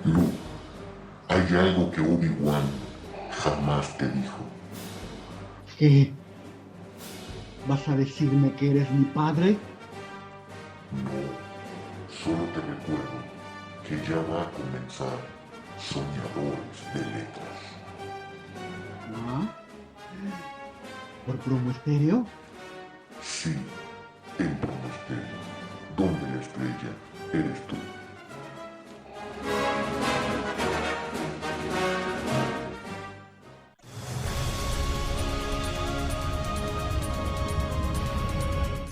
Luke, hay algo que Obi-Wan jamás te dijo. ¿Qué? ¿Vas a decirme que eres mi padre? No, solo te recuerdo que ya va a comenzar Soñadores de Letras. ¿Ah? ¿Por Promo Estéreo? Sí, en Promo Estéreo, donde la estrella eres tú.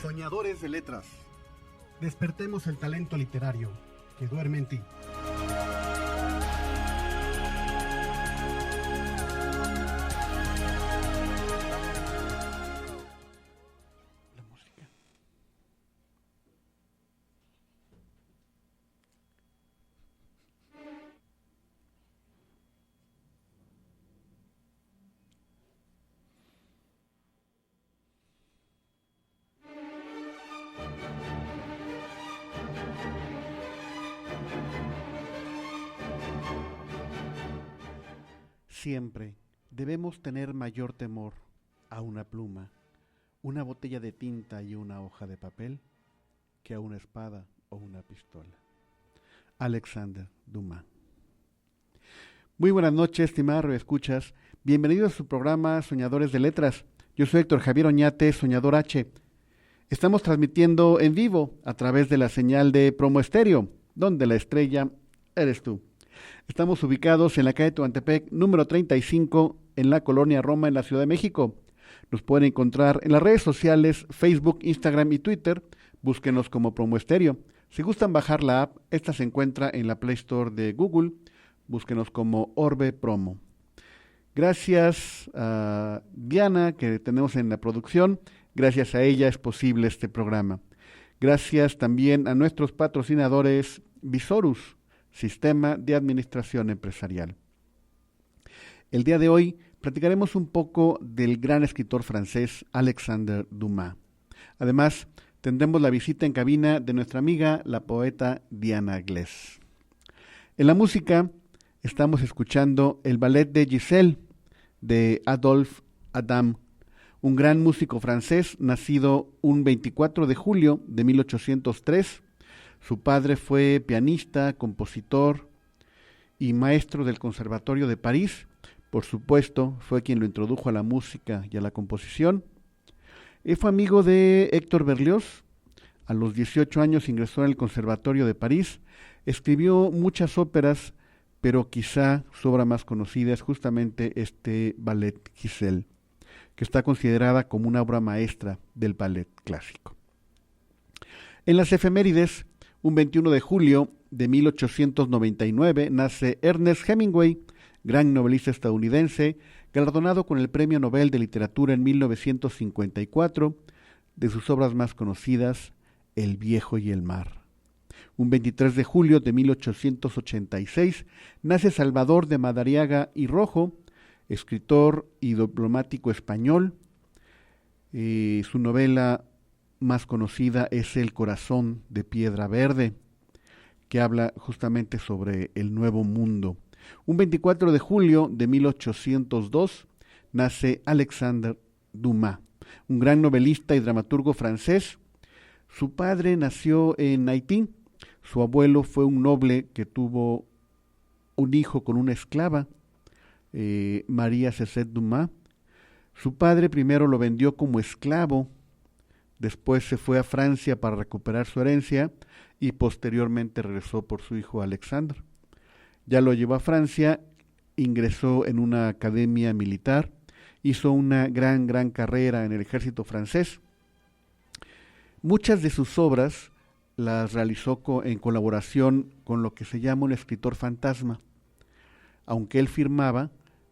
Soñadores de letras. Despertemos el talento literario que duerme en ti. La música. Siempre debemos tener mayor temor a una pluma, una botella de tinta y una hoja de papel que a una espada o una pistola. Alexander Dumas. Muy buenas noches, estimados radioescuchas. Bienvenidos a su programa Soñadores de Letras. Yo soy Héctor Javier Oñate, Soñador H. Estamos transmitiendo en vivo a través de la señal de Promo Estéreo, donde la estrella eres tú. Estamos ubicados en la calle Tehuantepec, número 35, en la Colonia Roma, en la Ciudad de México. Nos pueden encontrar en las redes sociales, Facebook, Instagram y Twitter. Búsquenos como Promo Estéreo. Si gustan bajar la app, esta se encuentra en la Play Store de Google. Búsquenos como Orbe Promo. Gracias a Diana, que tenemos en la producción. Gracias a ella es posible este programa. Gracias también a nuestros patrocinadores Visorus, Sistema de Administración Empresarial. El día de hoy platicaremos un poco del gran escritor francés Alexander Dumas. Además, tendremos la visita en cabina de nuestra amiga, la poeta Diana Glés. En la música estamos escuchando el ballet de Giselle de Adolphe Adam, un gran músico francés nacido un 24 de julio de 1803. Su padre fue pianista, compositor y maestro del Conservatorio de París. Por supuesto, fue quien lo introdujo a la música y a la composición. Fue amigo de Héctor Berlioz. A los 18 años ingresó en el Conservatorio de París. Escribió muchas óperas, pero quizá su obra más conocida es justamente este ballet Giselle, que está considerada como una obra maestra del ballet clásico. En las efemérides, un 21 de julio de 1899 nace Ernest Hemingway, gran novelista estadounidense, galardonado con el Premio Nobel de Literatura en 1954, de sus obras más conocidas, El viejo y el mar. Un 23 de julio de 1886 nace Salvador de Madariaga y Rojo, escritor y diplomático español. Su novela más conocida es El corazón de piedra verde, que habla justamente sobre el nuevo mundo. Un 24 de julio de 1802 nace Alexander Dumas, un gran novelista y dramaturgo francés. Su padre nació en Haití. Su abuelo fue un noble que tuvo un hijo con una esclava, María Cécile Dumas. Su padre primero lo vendió como esclavo. Después se fue a Francia para recuperar su herencia y posteriormente regresó por su hijo Alexandre. Ya lo llevó a Francia, ingresó en una academia militar, hizo una gran carrera en el ejército francés. Muchas de sus obras las realizó en colaboración con lo que se llama un escritor fantasma. Aunque él firmaba,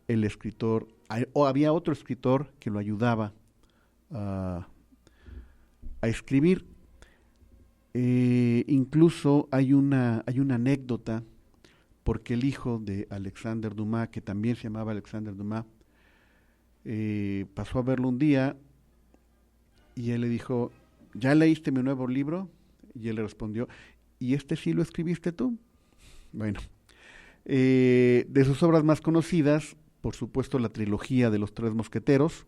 el escritor, o había otro escritor que lo ayudaba a escribir. Incluso hay una anécdota, porque el hijo de Alexander Dumas, que también se llamaba Alexander Dumas, pasó a verlo un día y él le dijo: ¿ya leíste mi nuevo libro? Y él le respondió: ¿y este sí lo escribiste tú? Bueno, De sus obras más conocidas, por supuesto, la trilogía de los Tres Mosqueteros,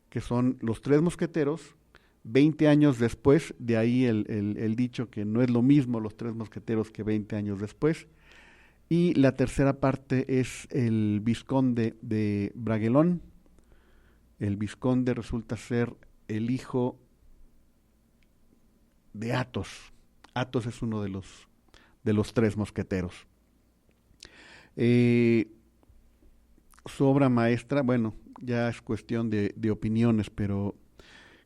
que son los Tres Mosqueteros, 20 años después, de ahí el dicho que no es lo mismo los Tres Mosqueteros que 20 años después. Y la tercera parte es el Vizconde de Bragelonne. El Vizconde resulta ser el hijo de Athos. Athos es uno de los Tres Mosqueteros. Su obra maestra, bueno, ya es cuestión de opiniones, pero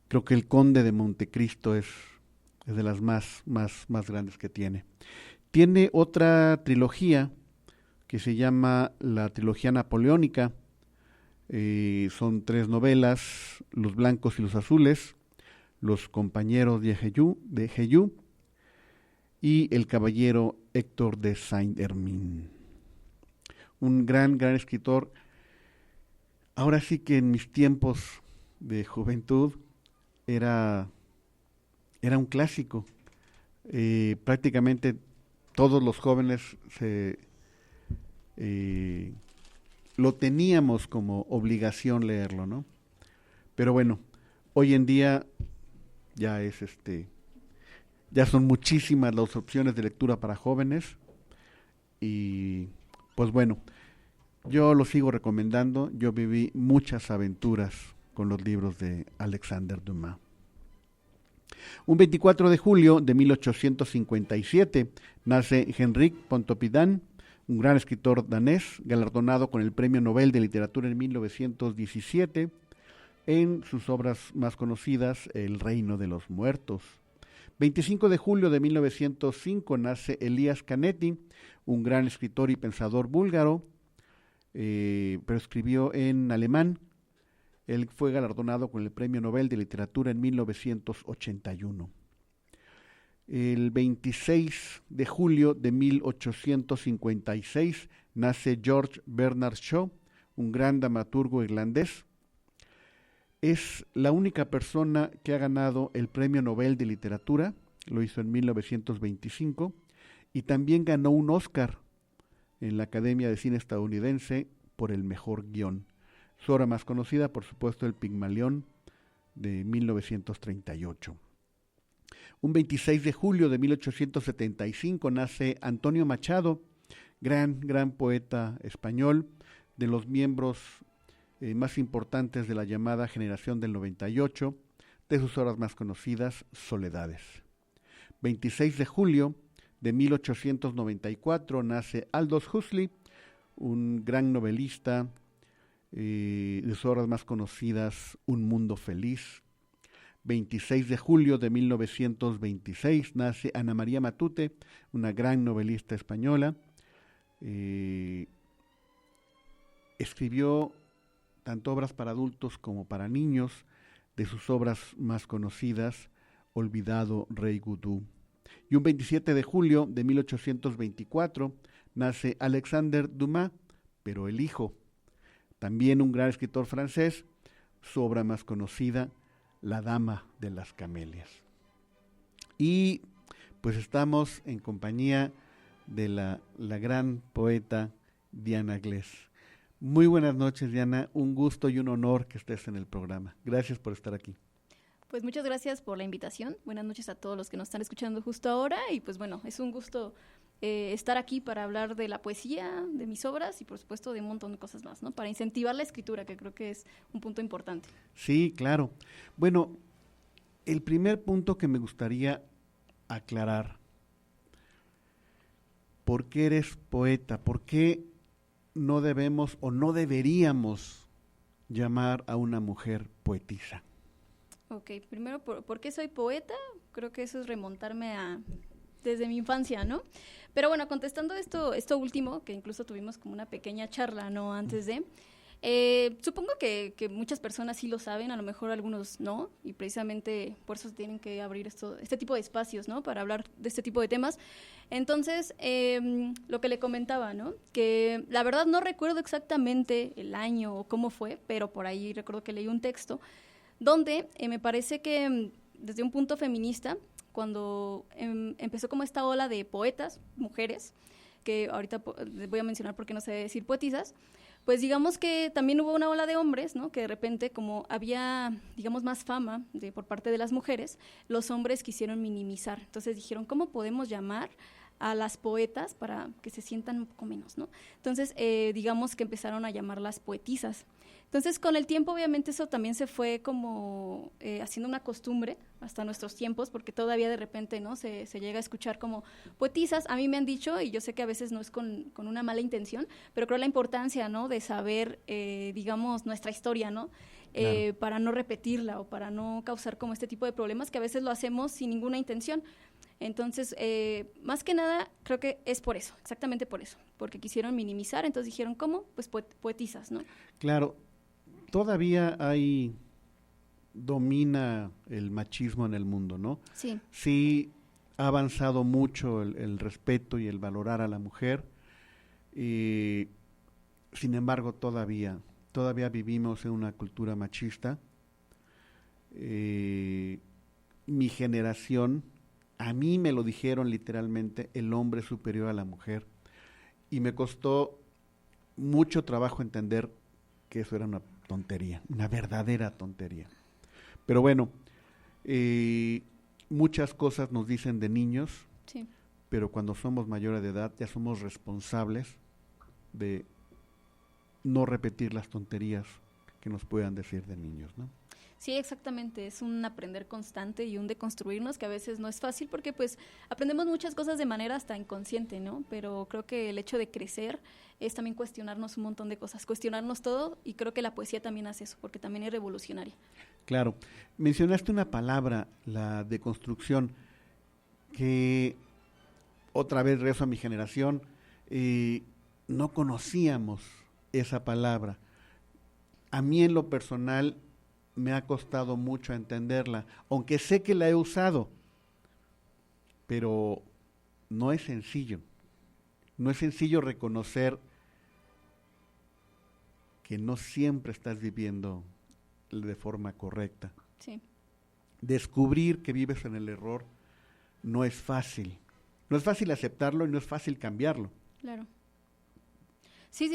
creo que El Conde de Montecristo es de las más grandes que tiene. Tiene otra trilogía que se llama la trilogía napoleónica. Son 3 novelas: Los blancos y los azules, Los compañeros de Geyú y El caballero Héctor de Saint-Hermine. Un gran escritor. Ahora sí que en mis tiempos de juventud era un clásico. Prácticamente todos los jóvenes lo teníamos como obligación leerlo, ¿no? Pero bueno, hoy en día ya ya son muchísimas las opciones de lectura para jóvenes y pues bueno, yo lo sigo recomendando. Yo viví muchas aventuras con los libros de Alexander Dumas. Un 24 de julio de 1857 nace Henrik Pontoppidan, un gran escritor danés, galardonado con el Premio Nobel de Literatura en 1917, en sus obras más conocidas, El reino de los muertos. 25 de julio de 1905 nace Elias Canetti, un gran escritor y pensador búlgaro, pero escribió en alemán. Él fue galardonado con el Premio Nobel de Literatura en 1981. El 26 de julio de 1856 nace George Bernard Shaw, un gran dramaturgo irlandés. Es la única persona que ha ganado el Premio Nobel de Literatura, lo hizo en 1925, y también ganó un Oscar en la Academia de Cine estadounidense por el mejor guión. Su obra más conocida, por supuesto, El Pigmalión, de 1938. Un 26 de julio de 1875 nace Antonio Machado, gran poeta español, de los miembros más importantes de la llamada generación del 98, de sus obras más conocidas, Soledades. 26 de julio de 1894 nace Aldous Huxley, un gran novelista, de sus obras más conocidas, Un mundo feliz. 26 de julio de 1926 nace Ana María Matute, una gran novelista española. Escribió tanto obras para adultos como para niños. De sus obras más conocidas, Olvidado Rey Gudú. Y un 27 de julio de 1824 nace Alexander Dumas, pero el hijo, también un gran escritor francés. Su obra más conocida, La dama de las camelias. Y pues estamos en compañía de la gran poeta Diana Glés. Muy buenas noches, Diana. Un gusto y un honor que estés en el programa. Gracias por estar aquí. Pues muchas gracias por la invitación. Buenas noches a todos los que nos están escuchando justo ahora. Y pues bueno, es un gusto estar aquí para hablar de la poesía, de mis obras y por supuesto de un montón de cosas más, ¿no? Para incentivar la escritura, que creo que es un punto importante. Sí, claro. Bueno, el primer punto que me gustaría aclarar: ¿por qué eres poeta? ¿Por qué no debemos o no deberíamos llamar a una mujer poetisa? Ok, primero, ¿por qué soy poeta? Creo que eso es remontarme desde mi infancia, ¿no? Pero bueno, contestando esto último, que incluso tuvimos como una pequeña charla, ¿no? Antes de... supongo que muchas personas sí lo saben, a lo mejor algunos no, y precisamente por eso tienen que abrir este tipo de espacios, ¿no? Para hablar de este tipo de temas. Entonces, lo que le comentaba, ¿no? Que la verdad no recuerdo exactamente el año o cómo fue, pero por ahí recuerdo que leí un texto donde me parece que desde un punto feminista, cuando empezó como esta ola de poetas, mujeres, que ahorita voy a mencionar por qué no sé decir poetisas, pues digamos que también hubo una ola de hombres, ¿no? Que de repente, como había, digamos, más fama por parte de las mujeres, los hombres quisieron minimizar. Entonces dijeron, ¿cómo podemos llamar a las poetas para que se sientan un poco menos, ¿no? Entonces, digamos que empezaron a llamarlas poetisas. Entonces, con el tiempo, obviamente, eso también se fue como haciendo una costumbre hasta nuestros tiempos, porque todavía de repente, ¿no? Se llega a escuchar como poetisas. A mí me han dicho, y yo sé que a veces no es con una mala intención, pero creo la importancia, ¿no? De saber, digamos, nuestra historia, ¿no? Claro. Para no repetirla o para no causar como este tipo de problemas que a veces lo hacemos sin ninguna intención. Entonces, más que nada, creo que es por eso, exactamente por eso, porque quisieron minimizar, entonces dijeron, ¿cómo? Pues poetisas, ¿no? Claro, todavía domina el machismo en el mundo, ¿no? Sí. Sí ha avanzado mucho el respeto y el valorar a la mujer, sin embargo todavía vivimos en una cultura machista. Mi generación, a mí me lo dijeron literalmente, el hombre es superior a la mujer, y me costó mucho trabajo entender que eso era una tontería, una verdadera tontería. Pero bueno, muchas cosas nos dicen de niños, Sí. pero cuando somos mayores de edad ya somos responsables de no repetir las tonterías que nos puedan decir de niños, ¿no? Sí, exactamente, es un aprender constante y un deconstruirnos que a veces no es fácil porque pues aprendemos muchas cosas de manera hasta inconsciente, ¿no? Pero creo que el hecho de crecer es también cuestionarnos un montón de cosas, cuestionarnos todo, y creo que la poesía también hace eso, porque también es revolucionaria. Claro, mencionaste una palabra, la deconstrucción, que otra vez rezo a mi generación, no conocíamos esa palabra. A mí en lo personal me ha costado mucho entenderla, aunque sé que la he usado, pero no es sencillo. No es sencillo reconocer que no siempre estás viviendo de forma correcta. Sí. Descubrir que vives en el error no es fácil. No es fácil aceptarlo y no es fácil cambiarlo. Claro. Sí,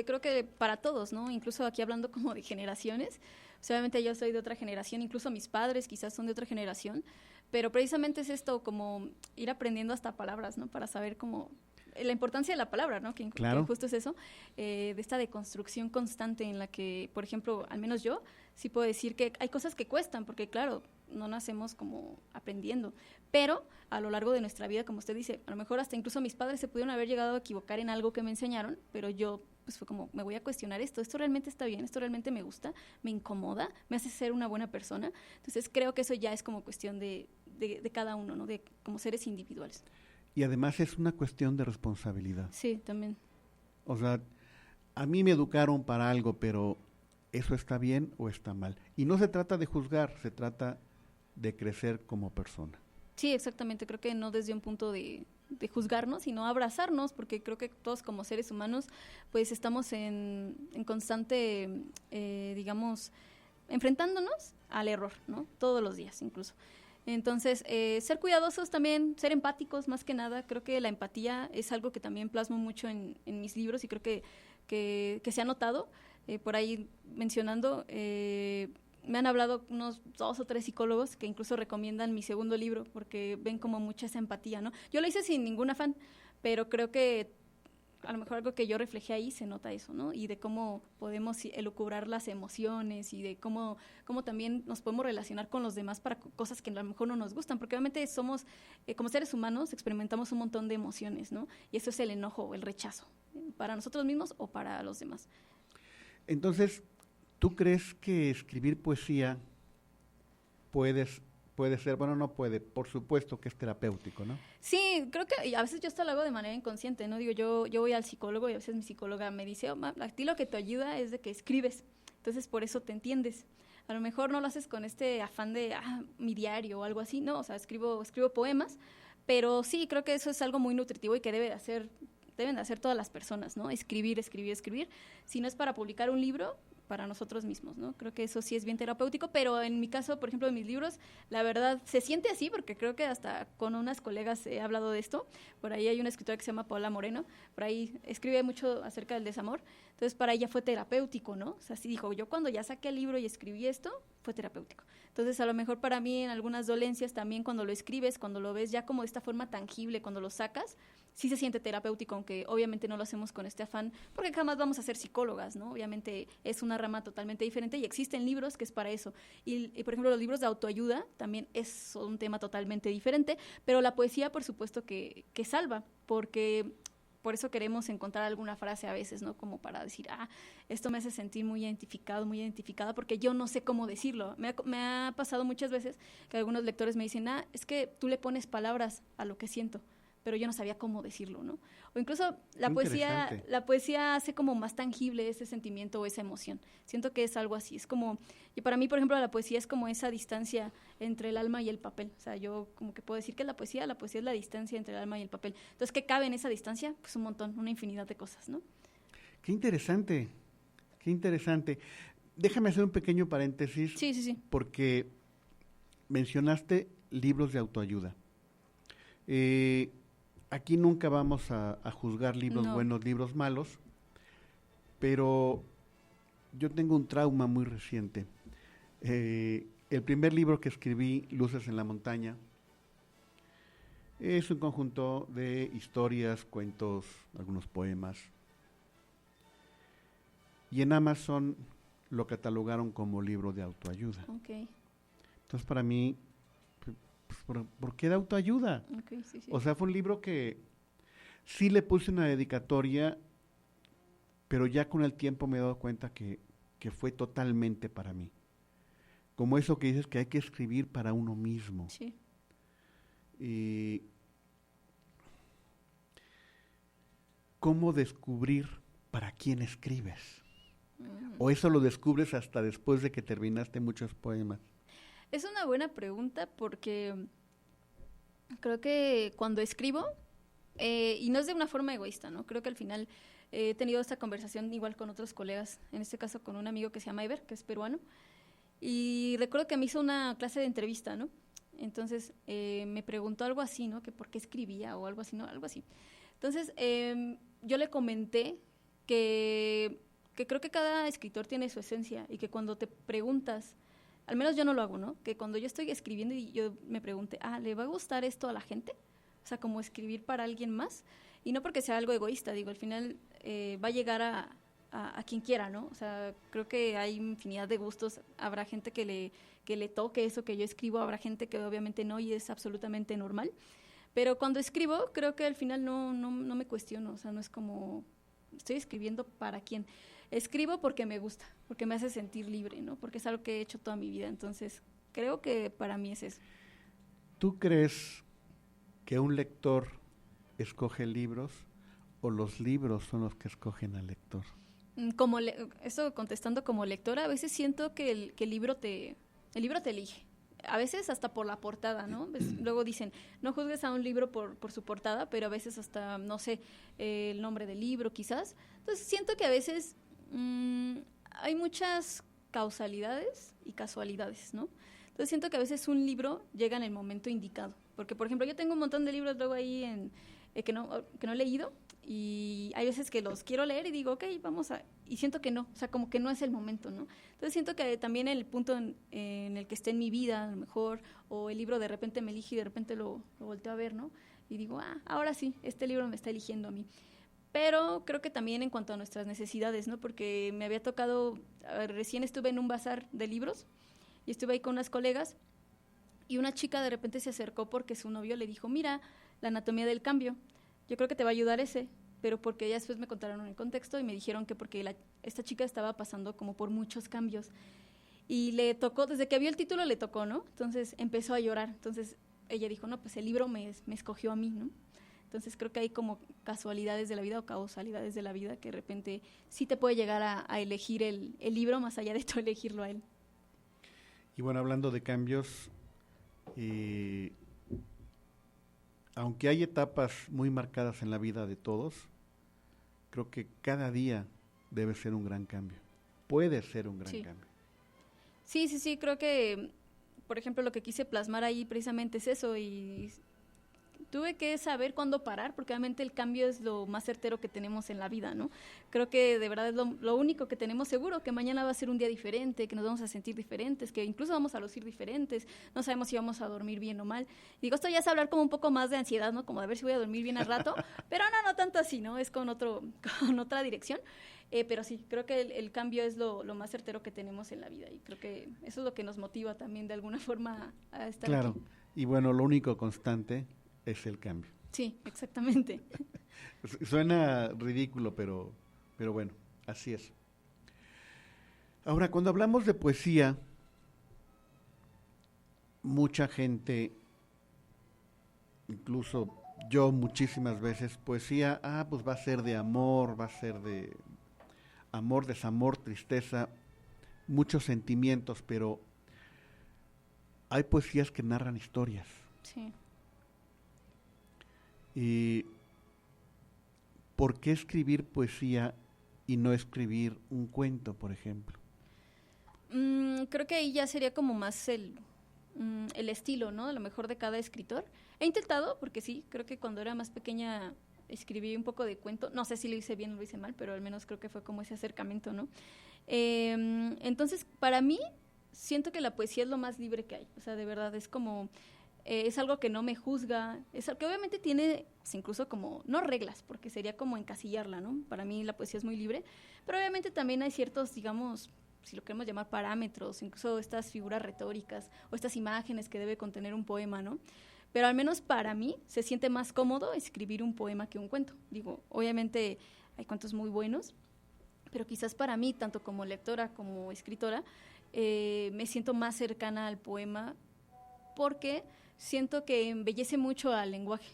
creo que para todos, ¿no? Incluso aquí hablando como de generaciones, obviamente yo soy de otra generación, incluso mis padres quizás son de otra generación, pero precisamente es esto, como ir aprendiendo hasta palabras, ¿no? Para saber cómo la importancia de la palabra, ¿no? Que justo es eso, de esta deconstrucción constante en la que, por ejemplo, al menos yo sí puedo decir que hay cosas que cuestan, porque claro, no nacemos como aprendiendo, pero a lo largo de nuestra vida, como usted dice, a lo mejor hasta incluso mis padres se pudieron haber llegado a equivocar en algo que me enseñaron, pero yo pues fue como, me voy a cuestionar esto realmente está bien, esto realmente me gusta, me incomoda, me hace ser una buena persona. Entonces creo que eso ya es como cuestión de cada uno, ¿no? De como seres individuales. Y además es una cuestión de responsabilidad. Sí, también. O sea, a mí me educaron para algo, pero ¿eso está bien o está mal? Y no se trata de juzgar, se trata de crecer como persona. Sí, exactamente. Creo que no desde un punto de juzgarnos, sino abrazarnos, porque creo que todos como seres humanos pues estamos en constante, digamos, enfrentándonos al error, ¿no? Todos los días incluso. Entonces, ser cuidadosos también, ser empáticos más que nada. Creo que la empatía es algo que también plasmo mucho en mis libros y creo que se ha notado. Por ahí mencionando, me han hablado unos 2 o 3 psicólogos que incluso recomiendan mi segundo libro porque ven como mucha esa empatía, ¿no? Yo lo hice sin ningún afán, pero creo que a lo mejor algo que yo reflejé ahí se nota eso, ¿no? Y de cómo podemos elucubrar las emociones y de cómo también nos podemos relacionar con los demás para cosas que a lo mejor no nos gustan, porque obviamente somos, como seres humanos, experimentamos un montón de emociones, ¿no? Y eso es el enojo o el rechazo, para nosotros mismos o para los demás. Entonces, ¿tú crees que escribir poesía puede ser, bueno, no puede, por supuesto que es terapéutico, ¿no? Sí, creo que a veces yo hasta lo hago de manera inconsciente, ¿no? Digo, yo voy al psicólogo y a veces mi psicóloga me dice, a ti lo que te ayuda es de que escribes, entonces por eso te entiendes. A lo mejor no lo haces con este afán de, mi diario o algo así, no, o sea, escribo poemas, pero sí, creo que eso es algo muy nutritivo y que deben de hacer todas las personas, ¿no? Escribir. Si no es para publicar un libro, para nosotros mismos, ¿no? Creo que eso sí es bien terapéutico, pero en mi caso, por ejemplo, de mis libros, la verdad se siente así, porque creo que hasta con unas colegas he hablado de esto. Por ahí hay una escritora que se llama Paola Moreno, por ahí escribe mucho acerca del desamor, entonces para ella fue terapéutico, ¿no? O sea, sí dijo, yo cuando ya saqué el libro y escribí esto, fue terapéutico. Entonces, a lo mejor para mí en algunas dolencias también cuando lo escribes, cuando lo ves ya como de esta forma tangible, cuando lo sacas, sí se siente terapéutico, aunque obviamente no lo hacemos con este afán, porque jamás vamos a ser psicólogas, ¿no? Obviamente es una rama totalmente diferente y existen libros que es para eso. Y por ejemplo, los libros de autoayuda también es un tema totalmente diferente, pero la poesía, por supuesto, que salva, porque por eso queremos encontrar alguna frase a veces, ¿no? Como para decir, esto me hace sentir muy identificado, muy identificada, porque yo no sé cómo decirlo. Me ha pasado muchas veces que algunos lectores me dicen, es que tú le pones palabras a lo que siento, pero yo no sabía cómo decirlo, ¿no? O incluso la poesía hace como más tangible ese sentimiento o esa emoción. Siento que es algo así. Es como, y para mí, por ejemplo, la poesía es como esa distancia entre el alma y el papel. O sea, yo como que puedo decir que la poesía es la distancia entre el alma y el papel. Entonces, ¿qué cabe en esa distancia? Pues un montón, una infinidad de cosas, ¿no? Qué interesante, qué interesante. Déjame hacer un pequeño paréntesis. Sí. Porque mencionaste libros de autoayuda. Aquí nunca vamos a juzgar libros buenos, libros malos, pero yo tengo un trauma muy reciente. El primer libro que escribí, Luces en la montaña, es un conjunto de historias, cuentos, algunos poemas. Y en Amazon lo catalogaron como libro de autoayuda. Okay. Entonces, para mí, ¿por qué de autoayuda? Okay, sí. O sea, fue un libro que sí le puse una dedicatoria, pero ya con el tiempo me he dado cuenta que fue totalmente para mí. Como eso que dices que hay que escribir para uno mismo. Sí. Y ¿cómo descubrir para quién escribes? ¿O eso lo descubres hasta después de que terminaste muchos poemas? Es una buena pregunta porque creo que cuando escribo, y no es de una forma egoísta, ¿no? Creo que al final he tenido esta conversación igual con otros colegas, en este caso con un amigo que se llama Ever, que es peruano, y recuerdo que me hizo una clase de entrevista, ¿no? Entonces me preguntó algo así, ¿no? Que por qué escribía o algo así, ¿no? Algo así. Entonces yo le comenté que creo que cada escritor tiene su esencia y que cuando te preguntas, al menos yo no lo hago, ¿no? Que cuando yo estoy escribiendo y yo me pregunte, ¿le va a gustar esto a la gente? O sea, como escribir para alguien más. Y no porque sea algo egoísta, digo, al final va a llegar a quien quiera, ¿no? O sea, creo que hay infinidad de gustos. Habrá gente que le toque eso que yo escribo, habrá gente que obviamente no y es absolutamente normal. Pero cuando escribo, creo que al final no me cuestiono, o sea, no es como, estoy escribiendo para quién. Escribo porque me gusta, porque me hace sentir libre, ¿no? Porque es algo que he hecho toda mi vida, entonces creo que para mí es eso. ¿Tú crees que un lector escoge libros o los libros son los que escogen al lector? Eso contestando como lectora, a veces siento que el libro te elige. A veces hasta por la portada, ¿no? Luego dicen, no juzgues a un libro por su portada, pero a veces hasta, no sé, el nombre del libro quizás. Entonces siento que a veces hay muchas causalidades y casualidades, ¿no? Entonces siento que a veces un libro llega en el momento indicado. Porque, por ejemplo, yo tengo un montón de libros luego ahí que no he leído y hay veces que los quiero leer y digo, ok, y siento que no, o sea, como que no es el momento, ¿no? Entonces siento que también el punto en el que esté en mi vida, a lo mejor, o el libro de repente me elige y de repente lo volteo a ver, ¿no? Y digo, ahora sí, este libro me está eligiendo a mí. Pero creo que también en cuanto a nuestras necesidades, ¿no? Porque me había tocado, recién estuve en un bazar de libros y estuve ahí con unas colegas y una chica de repente se acercó porque su novio le dijo, mira, la anatomía del cambio, yo creo que te va a ayudar ese, pero porque ya después me contaron el contexto y me dijeron que porque esta chica estaba pasando como por muchos cambios y le tocó, desde que vio el título le tocó, ¿no? Entonces empezó a llorar, entonces ella dijo, no, pues el libro me escogió a mí, ¿no? Entonces creo que hay como casualidades de la vida o causalidades de la vida que de repente sí te puede llegar a elegir el libro más allá de tú elegirlo a él. Y bueno, hablando de cambios, aunque hay etapas muy marcadas en la vida de todos, creo que cada día debe ser un gran cambio. puede ser un gran Sí. cambio. Sí, creo que, por ejemplo, lo que quise plasmar ahí precisamente es eso, y tuve que saber cuándo parar, porque obviamente el cambio es lo más certero que tenemos en la vida, ¿no? Creo que de verdad es lo único que tenemos seguro, que mañana va a ser un día diferente, que nos vamos a sentir diferentes, que incluso vamos a lucir diferentes, no sabemos si vamos a dormir bien o mal. Digo, esto ya es hablar como un poco más de ansiedad, ¿no? Como de ver si voy a dormir bien al rato, pero no tanto así, ¿no? Es con otra dirección. Pero sí, creo que el cambio es lo más certero que tenemos en la vida, y creo que eso es lo que nos motiva también de alguna forma a estar Claro, aquí. y bueno, lo único constante es el cambio. Sí, exactamente. Suena ridículo, pero bueno, así es. Ahora, cuando hablamos de poesía, mucha gente, incluso yo muchísimas veces, poesía, pues va a ser de amor, va a ser de amor, desamor, tristeza, muchos sentimientos, pero hay poesías que narran historias. Sí. ¿Y por qué escribir poesía y no escribir un cuento, por ejemplo? Creo que ahí ya sería como más el estilo, ¿no? A lo mejor de cada escritor. He intentado, porque sí, creo que cuando era más pequeña escribí un poco de cuento. No sé si lo hice bien o lo hice mal, pero al menos creo que fue como ese acercamiento, ¿no? Entonces, para mí, siento que la poesía es lo más libre que hay. O sea, de verdad, es como... es algo que no me juzga, es algo que obviamente tiene pues, incluso como, no reglas, porque sería como encasillarla, ¿no? Para mí la poesía es muy libre, pero obviamente también hay ciertos, digamos, si lo queremos llamar parámetros, incluso estas figuras retóricas o estas imágenes que debe contener un poema, ¿no? Pero al menos para mí se siente más cómodo escribir un poema que un cuento. Digo, obviamente hay cuentos muy buenos, pero quizás para mí, tanto como lectora como escritora, me siento más cercana al poema porque siento que embellece mucho al lenguaje.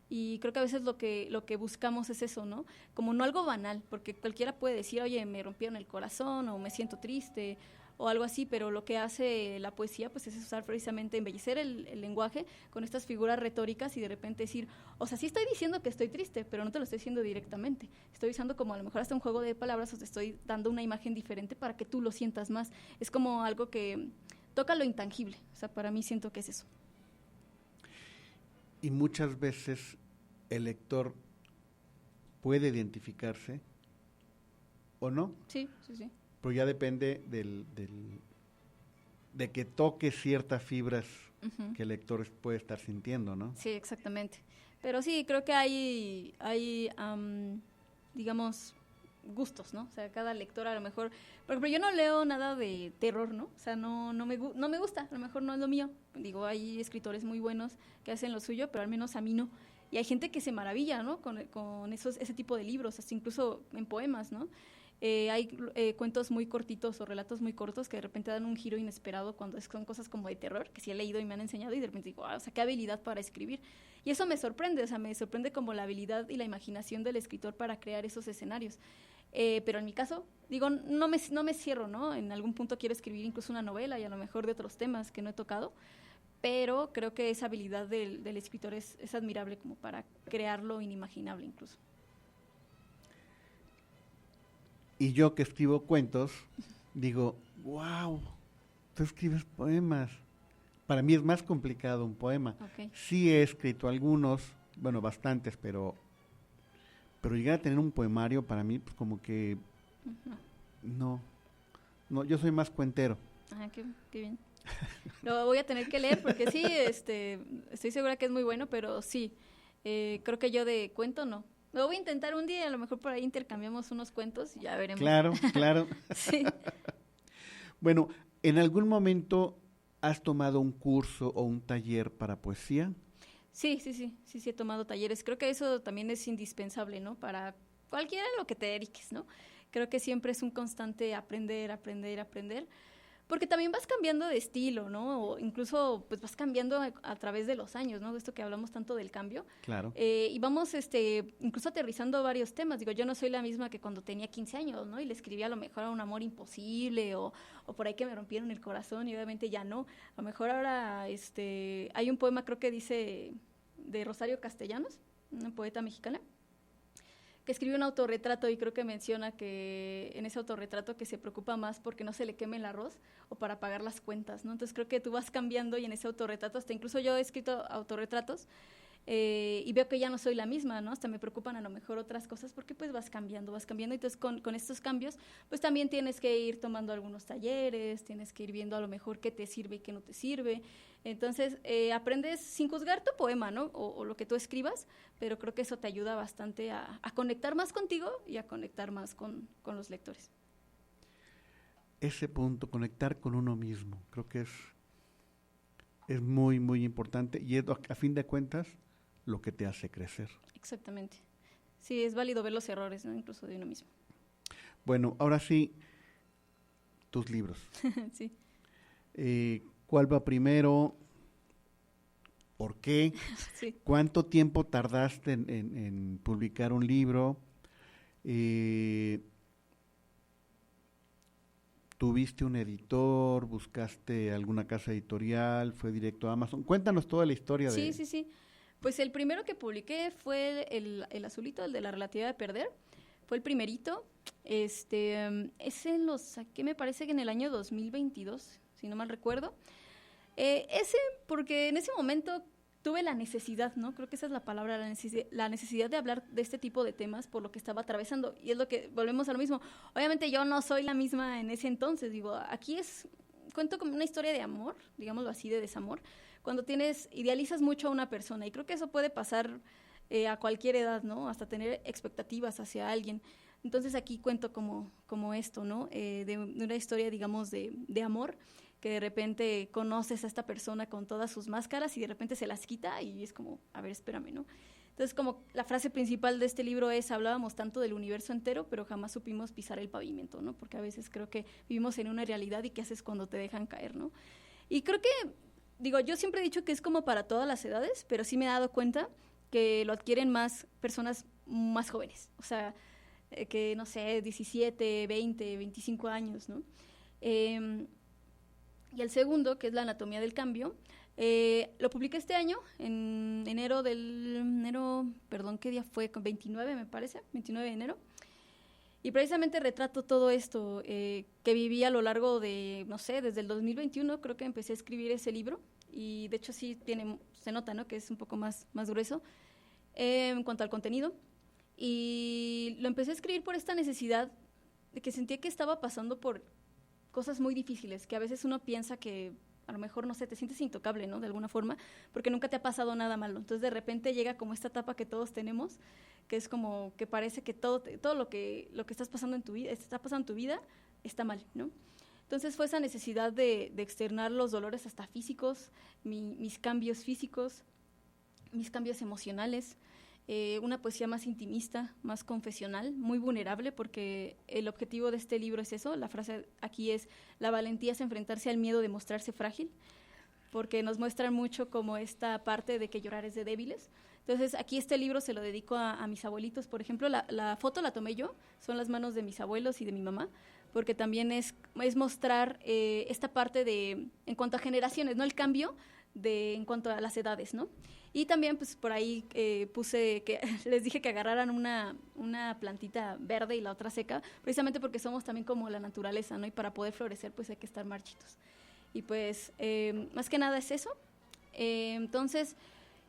Y creo que a veces lo que buscamos es eso, ¿no? Como no algo banal, porque cualquiera puede decir, oye, me rompieron el corazón, o me siento triste, o algo así, pero lo que hace la poesía, pues es usar precisamente, embellecer el lenguaje con estas figuras retóricas y de repente decir, o sea, sí estoy diciendo que estoy triste, pero no te lo estoy diciendo directamente. Estoy usando como a lo mejor hasta un juego de palabras, o te estoy dando una imagen diferente para que tú lo sientas más. Es como algo que toca lo intangible, o sea, para mí siento que es eso. Y muchas veces el lector puede identificarse o no, Sí, sí, sí. pero ya depende de que toque ciertas fibras Uh-huh. que el lector puede estar sintiendo, ¿no? Sí, exactamente. Pero sí, creo que hay digamos, gustos, ¿no? O sea, cada lector a lo mejor... Por ejemplo, yo no leo nada de terror, ¿no? O sea, no me gusta, a lo mejor no es lo mío. Digo, hay escritores muy buenos que hacen lo suyo, pero al menos a mí no. Y hay gente que se maravilla, ¿no? Con ese tipo de libros, hasta incluso en poemas, ¿no? Hay cuentos muy cortitos o relatos muy cortos que de repente dan un giro inesperado cuando son cosas como de terror, que sí he leído y me han enseñado y de repente digo, o sea, qué habilidad para escribir. Y eso me sorprende, o sea, me sorprende como la habilidad y la imaginación del escritor para crear esos escenarios. Pero en mi caso, digo, no me cierro, ¿no? En algún punto quiero escribir incluso una novela y a lo mejor de otros temas que no he tocado, pero creo que esa habilidad del escritor es admirable como para crear lo inimaginable incluso. Y yo que escribo cuentos, digo, wow, tú escribes poemas. Para mí es más complicado un poema. Okay. Sí he escrito algunos, bueno, bastantes, pero llegar a tener un poemario para mí, pues como que no, yo soy más cuentero. Ah, qué bien. Lo voy a tener que leer porque sí, estoy segura que es muy bueno, pero sí, creo que yo de cuento no. Lo voy a intentar un día, a lo mejor por ahí intercambiamos unos cuentos y ya veremos. Claro. Sí. Bueno, ¿en algún momento has tomado un curso o un taller para poesía? Sí, he tomado talleres. Creo que eso también es indispensable, ¿no? Para cualquiera lo que te dediques, ¿no? Creo que siempre es un constante aprender, porque también vas cambiando de estilo, ¿no? O incluso pues vas cambiando a través de los años, ¿no? De esto que hablamos tanto del cambio. Claro. Y vamos incluso aterrizando varios temas. Digo, yo no soy la misma que cuando tenía 15 años, ¿no? Y le escribía a lo mejor a un amor imposible o por ahí que me rompieron el corazón y obviamente ya no. A lo mejor ahora hay un poema, creo que dice, de Rosario Castellanos, una poeta mexicana, que escribe un autorretrato y creo que menciona que en ese autorretrato que se preocupa más porque no se le queme el arroz o para pagar las cuentas, ¿no? Entonces creo que tú vas cambiando y en ese autorretrato, hasta incluso yo he escrito autorretratos y veo que ya no soy la misma, ¿no? Hasta me preocupan a lo mejor otras cosas porque pues vas cambiando, y entonces con estos cambios pues también tienes que ir tomando algunos talleres, tienes que ir viendo a lo mejor qué te sirve y qué no te sirve. Entonces aprendes sin juzgar tu poema, ¿no? O lo que tú escribas, pero creo que eso te ayuda bastante a conectar más contigo y a conectar más con los lectores. Ese punto, conectar con uno mismo, creo que es muy, muy importante y es a fin de cuentas lo que te hace crecer. Exactamente. Sí, es válido ver los errores, ¿no? Incluso de uno mismo. Bueno, ahora sí, tus libros. Sí. ¿Cuál va primero? ¿Por qué? Sí. ¿Cuánto tiempo tardaste en publicar un libro? ¿Tuviste un editor? ¿Buscaste alguna casa editorial? ¿Fue directo a Amazon? Cuéntanos toda la historia de... Sí. Pues el primero que publiqué fue el azulito, el de la relatividad de perder. Fue el primerito. Ese lo saqué, me parece que en el año 2022, si no mal recuerdo. Ese, porque en ese momento tuve la necesidad, ¿no? Creo que esa es la palabra, la necesidad de hablar de este tipo de temas por lo que estaba atravesando. Y es lo que, volvemos a lo mismo. Obviamente yo no soy la misma en ese entonces. Digo, aquí cuento como una historia de amor, digámoslo así, de desamor. Cuando idealizas mucho a una persona. Y creo que eso puede pasar a cualquier edad, ¿no? Hasta tener expectativas hacia alguien. Entonces aquí cuento como esto, ¿no? De una historia, digamos, de amor, que de repente conoces a esta persona con todas sus máscaras y de repente se las quita y es como, a ver, espérame, ¿no? Entonces, como la frase principal de este libro es, hablábamos tanto del universo entero, pero jamás supimos pisar el pavimento, ¿no? Porque a veces creo que vivimos en una realidad y qué haces cuando te dejan caer, ¿no? Y creo que, digo, yo siempre he dicho que es como para todas las edades, pero sí me he dado cuenta que lo adquieren más personas más jóvenes, o sea, que, no sé, 17, 20, 25 años, ¿no? Y el segundo, que es La anatomía del cambio, lo publiqué este año, en enero, ¿qué día fue? 29, me parece, 29 de enero. Y precisamente retrato todo esto que viví a lo largo de, no sé, desde el 2021 creo que empecé a escribir ese libro. Y de hecho sí se nota, ¿no? Que es un poco más grueso en cuanto al contenido. Y lo empecé a escribir por esta necesidad de que sentía que estaba pasando por cosas muy difíciles, que a veces uno piensa que a lo mejor, no sé, te sientes intocable, ¿no? De alguna forma, porque nunca te ha pasado nada malo. Entonces, de repente llega como esta etapa que todos tenemos, que es como que parece que todo lo que estás pasando en tu vida, está pasando en tu vida, está mal, ¿no? Entonces, fue esa necesidad de externar los dolores hasta físicos, mis cambios físicos, mis cambios emocionales, una poesía más intimista, más confesional, muy vulnerable, porque el objetivo de este libro es eso. La frase aquí es: la valentía es enfrentarse al miedo de mostrarse frágil, porque nos muestran mucho como esta parte de que llorar es de débiles. Entonces aquí este libro se lo dedico a mis abuelitos, por ejemplo. La foto la tomé yo, son las manos de mis abuelos y de mi mamá, porque también es mostrar esta parte de, en cuanto a generaciones, ¿no? El cambio en cuanto a las edades, ¿no? Y también pues por ahí puse que les dije que agarraran una plantita verde y la otra seca, precisamente porque somos también como la naturaleza, ¿no? Y para poder florecer pues hay que estar marchitos. Y pues más que nada es eso. Entonces,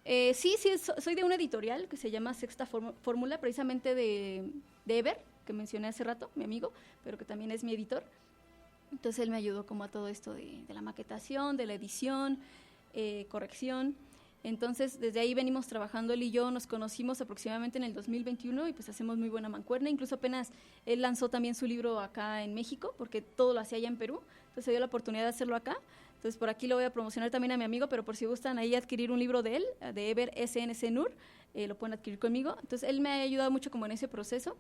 sí, soy de una editorial que se llama Sexta Fórmula, precisamente de Ever, que mencioné hace rato, mi amigo, pero que también es mi editor. Entonces él me ayudó como a todo esto de la maquetación, de la edición, corrección. Entonces, desde ahí venimos trabajando. Él y yo nos conocimos aproximadamente en el 2021 y pues hacemos muy buena mancuerna. Incluso apenas él lanzó también su libro acá en México, porque todo lo hacía allá en Perú. Entonces se dio la oportunidad de hacerlo acá. Entonces, por aquí lo voy a promocionar también a mi amigo, pero por si gustan ahí adquirir un libro de él, de Ever SNC Nur, lo pueden adquirir conmigo. Entonces, él me ha ayudado mucho como en ese proceso.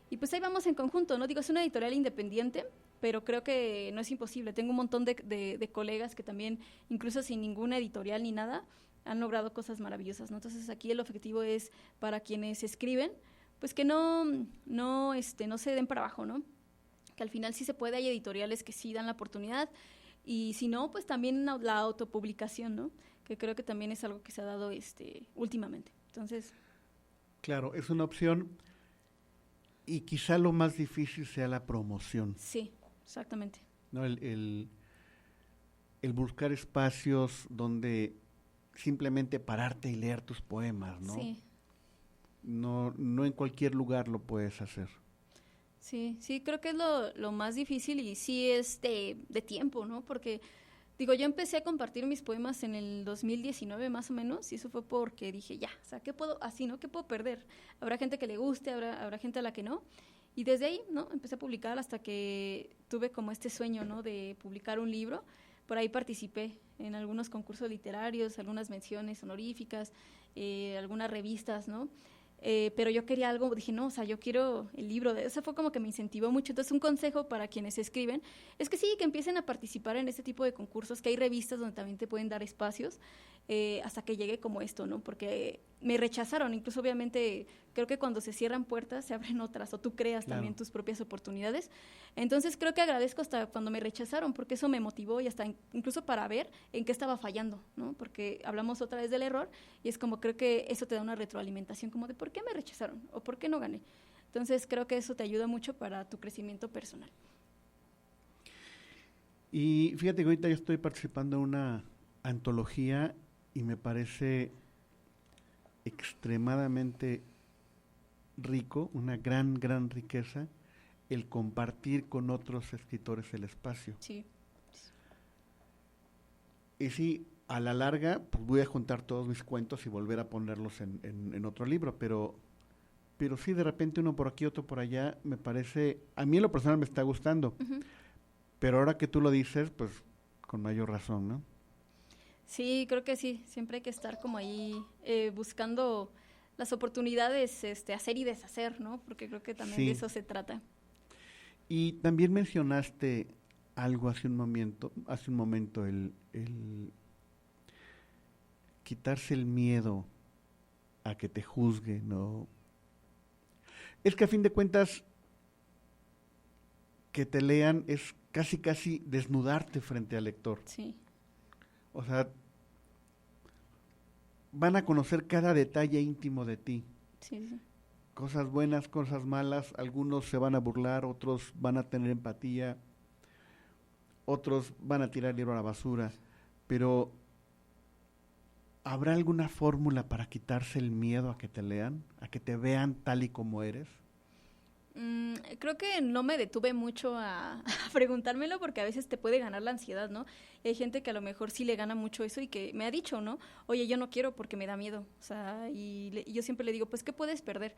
Y pues ahí vamos en conjunto, ¿no? Digo, es una editorial independiente, pero creo que no es imposible. Tengo un montón de colegas que también, incluso sin ninguna editorial ni nada, han logrado cosas maravillosas, ¿no? Entonces aquí el objetivo es para quienes escriben, pues que no se den para abajo, ¿no? Que al final sí se puede, hay editoriales que sí dan la oportunidad, y si no, pues también la autopublicación, ¿no? Que creo que también es algo que se ha dado últimamente. Entonces, claro, es una opción Y quizá lo más difícil sea la promoción, Sí, exactamente. ¿no? El buscar espacios donde simplemente pararte y leer tus poemas, ¿no? Sí. No en cualquier lugar lo puedes hacer. Sí, sí, creo que es lo más difícil y sí es de tiempo, ¿no? Porque, digo, yo empecé a compartir mis poemas en el 2019 más o menos y eso fue porque dije, ya, o sea, ¿qué puedo, así, ¿no? ¿Qué puedo perder? Habrá gente que le guste, habrá gente a la que no. Y desde ahí, ¿no? Empecé a publicar hasta que tuve como este sueño, ¿no? De publicar un libro. Por ahí participé en algunos concursos literarios, algunas menciones honoríficas, algunas revistas, ¿no? Pero yo quería algo, dije, no, o sea, yo quiero el libro. Eso fue como que me incentivó mucho. Entonces, un consejo para quienes escriben es que sí, que empiecen a participar en este tipo de concursos, que hay revistas donde también te pueden dar espacios, hasta que llegue como esto, ¿no? Porque me rechazaron, incluso obviamente creo que cuando se cierran puertas se abren otras, o tú creas Claro. también tus propias oportunidades. Entonces, creo que agradezco hasta cuando me rechazaron, porque eso me motivó y hasta incluso para ver en qué estaba fallando, ¿no? Porque hablamos otra vez del error y es como creo que eso te da una retroalimentación como de ¿por qué me rechazaron? ¿O por qué no gané? Entonces, creo que eso te ayuda mucho para tu crecimiento personal. Y fíjate que ahorita yo estoy participando en una antología y me parece extremadamente rico, una gran riqueza, el compartir con otros escritores el espacio. Sí. Y sí, a la larga, pues voy a juntar todos mis cuentos y volver a ponerlos en otro libro, pero sí, de repente uno por aquí, otro por allá, me parece, a mí en lo personal me está gustando, Uh-huh. pero ahora que tú lo dices, pues con mayor razón, ¿no? Sí, creo que sí. Siempre hay que estar como ahí buscando las oportunidades, hacer y deshacer, ¿no? Porque creo que también Sí. de eso se trata. Y también mencionaste algo hace un momento, el quitarse el miedo a que te juzguen, ¿no? Es que a fin de cuentas, que te lean es casi desnudarte frente al lector. Sí, O sea, van a conocer cada detalle íntimo de ti. sí, sí. Cosas buenas, cosas malas, algunos se van a burlar, otros van a tener empatía, otros van a tirar el libro a la basura, pero ¿habrá alguna fórmula para quitarse el miedo a que te lean, a que te vean tal y como eres? Creo que no me detuve mucho a preguntármelo porque a veces te puede ganar la ansiedad, ¿no? Y hay gente que a lo mejor sí le gana mucho eso y que me ha dicho, ¿no? Oye, yo no quiero porque me da miedo. O sea, y yo siempre le digo, pues, ¿qué puedes perder?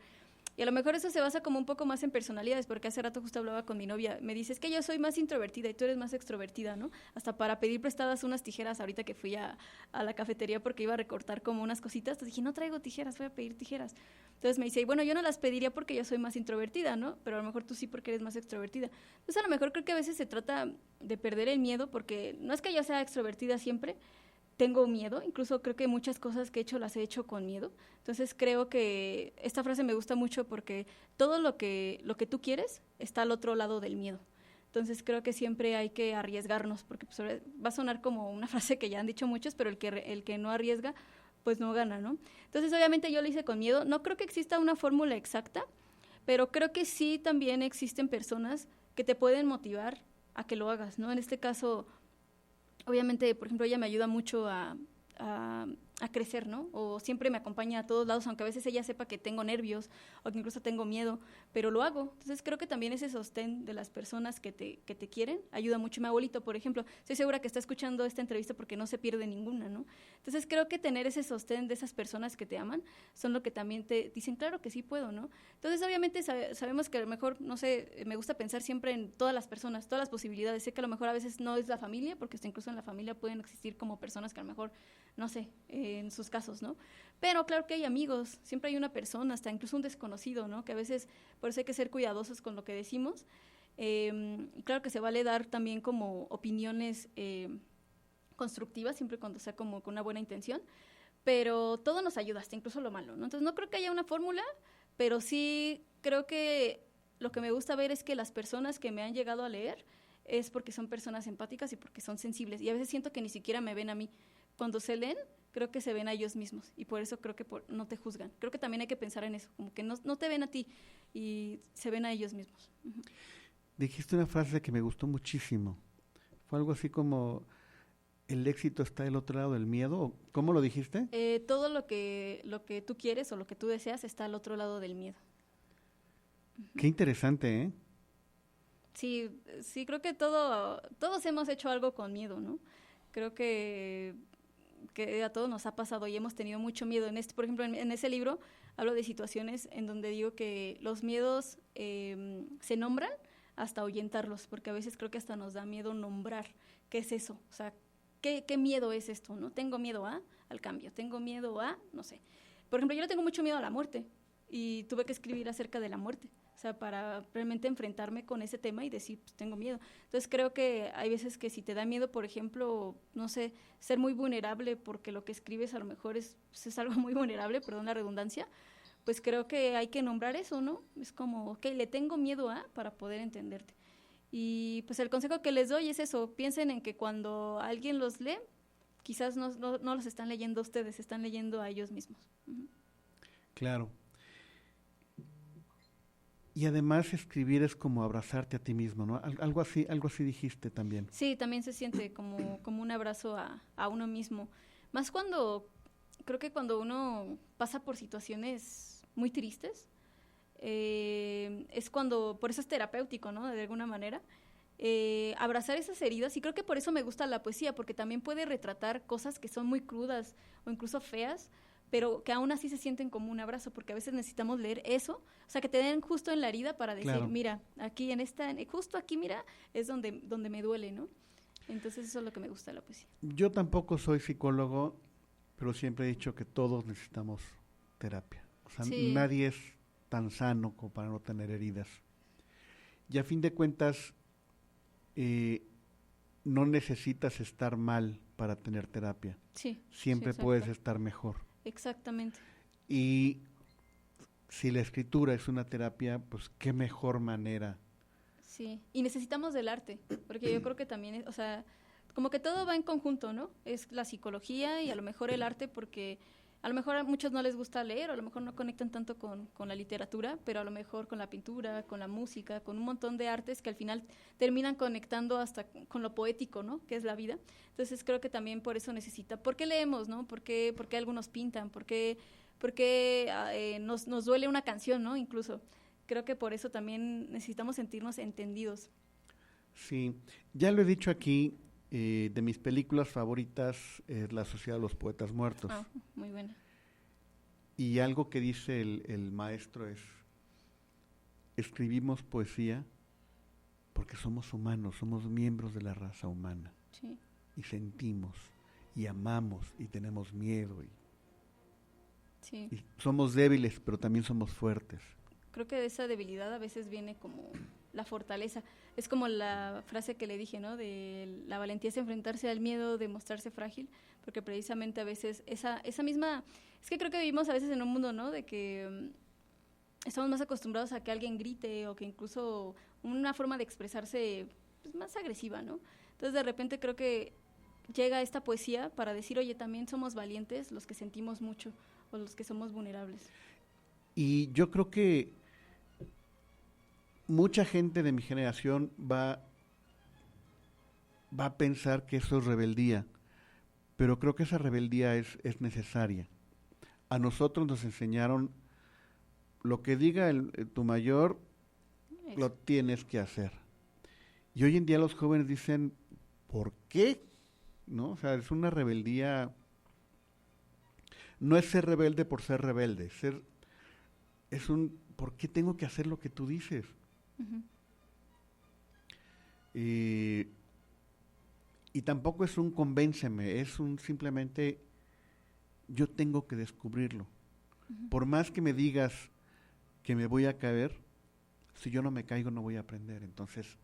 Y a lo mejor eso se basa como un poco más en personalidades, porque hace rato justo hablaba con mi novia, me dice, es que yo soy más introvertida y tú eres más extrovertida, ¿no? Hasta para pedir prestadas unas tijeras ahorita que fui a la cafetería porque iba a recortar como unas cositas, entonces dije, no traigo tijeras, voy a pedir tijeras. Entonces me dice, bueno, yo no las pediría porque yo soy más introvertida, ¿no? Pero a lo mejor tú sí porque eres más extrovertida. Entonces a lo mejor creo que a veces se trata de perder el miedo, porque no es que yo sea extrovertida siempre, tengo miedo, incluso creo que muchas cosas que he hecho las he hecho con miedo. Entonces creo que esta frase me gusta mucho porque todo lo que tú quieres está al otro lado del miedo. Entonces creo que siempre hay que arriesgarnos, porque pues, va a sonar como una frase que ya han dicho muchos, pero el que no arriesga, pues no gana, ¿no? Entonces obviamente yo lo hice con miedo. No creo que exista una fórmula exacta, pero creo que sí también existen personas que te pueden motivar a que lo hagas, ¿no? En este caso, obviamente, por ejemplo, ella me ayuda mucho a crecer, ¿no? O siempre me acompaña a todos lados, aunque a veces ella sepa que tengo nervios o que incluso tengo miedo, pero lo hago. Entonces creo que también ese sostén de las personas que te quieren ayuda mucho. Mi abuelito, por ejemplo, estoy segura que está escuchando esta entrevista porque no se pierde ninguna, ¿no? Entonces creo que tener ese sostén de esas personas que te aman son lo que también te dicen, claro que sí puedo, ¿no? Entonces obviamente sabemos que a lo mejor, no sé, me gusta pensar siempre en todas las personas, todas las posibilidades. Sé que a lo mejor a veces no es la familia, porque hasta incluso en la familia pueden existir como personas que a lo mejor, no sé, en sus casos, ¿no? Pero claro que hay amigos, siempre hay una persona, hasta incluso un desconocido, ¿no? Que a veces, por eso hay que ser cuidadosos con lo que decimos. Claro que se vale dar también como opiniones constructivas, siempre cuando sea como con una buena intención, pero todo nos ayuda, hasta incluso lo malo, ¿no? Entonces no creo que haya una fórmula, pero sí creo que lo que me gusta ver es que las personas que me han llegado a leer es porque son personas empáticas y porque son sensibles, y a veces siento que ni siquiera me ven a mí. Cuando se leen, creo que se ven a ellos mismos y por eso creo que no te juzgan. Creo que también hay que pensar en eso, como que no te ven a ti y se ven a ellos mismos. Uh-huh. Dijiste una frase que me gustó muchísimo. Fue algo así como, ¿el éxito está del otro lado del miedo? ¿Cómo lo dijiste? Todo lo que tú quieres o lo que tú deseas está al otro lado del miedo. Uh-huh. Qué interesante, ¿eh? Sí, creo que todos hemos hecho algo con miedo, ¿no? Creo que a todos nos ha pasado y hemos tenido mucho miedo. Por ejemplo, en ese libro hablo de situaciones en donde digo que los miedos se nombran hasta ahuyentarlos, porque a veces creo que hasta nos da miedo nombrar qué es eso, o sea, qué miedo es esto, ¿no? Tengo miedo al cambio, tengo miedo no sé. Por ejemplo, yo le tengo mucho miedo a la muerte y tuve que escribir acerca de la muerte, o sea, para realmente enfrentarme con ese tema y decir, pues tengo miedo. Entonces creo que hay veces que si te da miedo, por ejemplo, no sé, ser muy vulnerable porque lo que escribes a lo mejor es algo muy vulnerable, perdón la redundancia, pues creo que hay que nombrar eso, ¿no? Es como, ok, le tengo miedo para poder entenderte. Y pues el consejo que les doy es eso, piensen en que cuando alguien los lee, quizás no los están leyendo a ustedes, están leyendo a ellos mismos. Uh-huh. Claro. Y además escribir es como abrazarte a ti mismo, ¿no? Algo así dijiste también. Sí, también se siente como un abrazo a uno mismo. Más creo que cuando uno pasa por situaciones muy tristes, es por eso es terapéutico, ¿no? De alguna manera, abrazar esas heridas, y creo que por eso me gusta la poesía, porque también puede retratar cosas que son muy crudas o incluso feas, pero que aún así se sienten como un abrazo, porque a veces necesitamos leer eso, o sea, que te den justo en la herida para decir, claro, mira, aquí justo aquí, mira, es donde me duele, ¿no? Entonces eso es lo que me gusta de la poesía. Yo tampoco soy psicólogo, pero siempre he dicho que todos necesitamos terapia. O sea, sí, nadie es tan sano como para no tener heridas. Y a fin de cuentas, no necesitas estar mal para tener terapia. Sí. Siempre sí, puedes estar mejor. Exactamente. Y si la escritura es una terapia, pues qué mejor manera. Sí, y necesitamos del arte, porque yo creo que también, o sea, como que todo va en conjunto, ¿no? Es la psicología y a lo mejor el arte, porque a lo mejor a muchos no les gusta leer, o a lo mejor no conectan tanto con la literatura, pero a lo mejor con la pintura, con la música, con un montón de artes que al final terminan conectando hasta con lo poético, ¿no? Que es la vida. Entonces creo que también por eso ¿por qué leemos, no? ¿Por qué algunos pintan? ¿Por qué nos duele una canción, no? Incluso creo que por eso también necesitamos sentirnos entendidos. Sí, ya lo he dicho aquí, de mis películas favoritas es La Sociedad de los Poetas Muertos. Ah, muy buena. Y algo que dice el maestro es, escribimos poesía porque somos humanos, somos miembros de la raza humana. Sí. Y sentimos, y amamos, y tenemos miedo, sí, y somos débiles, pero también somos fuertes. Creo que de esa debilidad a veces viene como la fortaleza. Es como la frase que le dije, ¿no? De la valentía es enfrentarse al miedo de mostrarse frágil, porque precisamente a veces esa misma... Es que creo que vivimos a veces en un mundo, ¿no? De que estamos más acostumbrados a que alguien grite o que incluso una forma de expresarse pues, más agresiva, ¿no? Entonces de repente creo que llega esta poesía para decir, oye, también somos valientes los que sentimos mucho o los que somos vulnerables. Y yo creo que mucha gente de mi generación va a pensar que eso es rebeldía, pero creo que esa rebeldía es necesaria. A nosotros nos enseñaron lo que diga tu mayor, eso. Lo tienes que hacer. Y hoy en día los jóvenes dicen, ¿por qué? ¿No? O sea, es una rebeldía, no es ser rebelde por ser rebelde, ¿por qué tengo que hacer lo que tú dices? Uh-huh. Y tampoco es un convénceme, es un simplemente yo tengo que descubrirlo. Uh-huh. Por más que me digas que me voy a caer, si yo no me caigo no voy a aprender. Entonces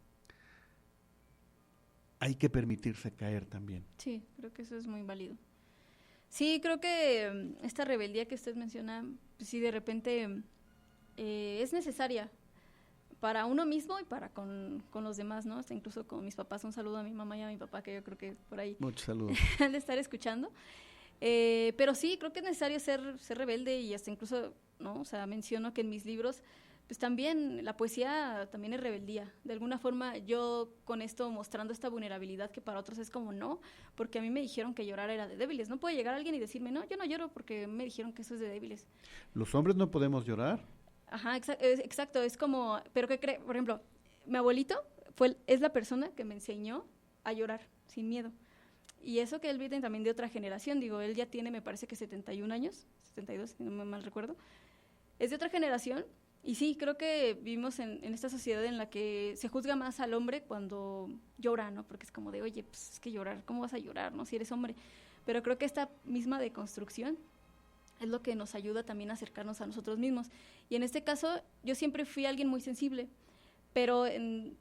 hay que permitirse caer también. Sí, creo que eso es muy válido. Sí, creo que esta rebeldía que usted menciona, pues sí, de repente es necesaria para uno mismo y para con los demás, ¿no? Hasta incluso con mis papás. Un saludo a mi mamá y a mi papá, que yo creo que por ahí muchos saludos han de estar escuchando. Pero sí, creo que es necesario ser rebelde y hasta incluso, ¿no? O sea, menciono que en mis libros, pues también la poesía también es rebeldía. De alguna forma yo con esto mostrando esta vulnerabilidad que para otros es como no, porque a mí me dijeron que llorar era de débiles. No puede llegar alguien y decirme, no, yo no lloro porque me dijeron que eso es de débiles. ¿Los hombres no podemos llorar? Ajá, exacto, es como, pero ¿qué cree? Por ejemplo, mi abuelito es la persona que me enseñó a llorar sin miedo. Y eso que él viene también de otra generación, digo, él ya tiene, me parece que 71 años, 72, si no me mal recuerdo. Es de otra generación. Y sí, creo que vivimos en esta sociedad en la que se juzga más al hombre cuando llora, ¿no? Porque es como de, oye, pues es que llorar, ¿cómo vas a llorar, no? Si eres hombre. Pero creo que esta misma deconstrucción es lo que nos ayuda también a acercarnos a nosotros mismos. Y en este caso, yo siempre fui alguien muy sensible, pero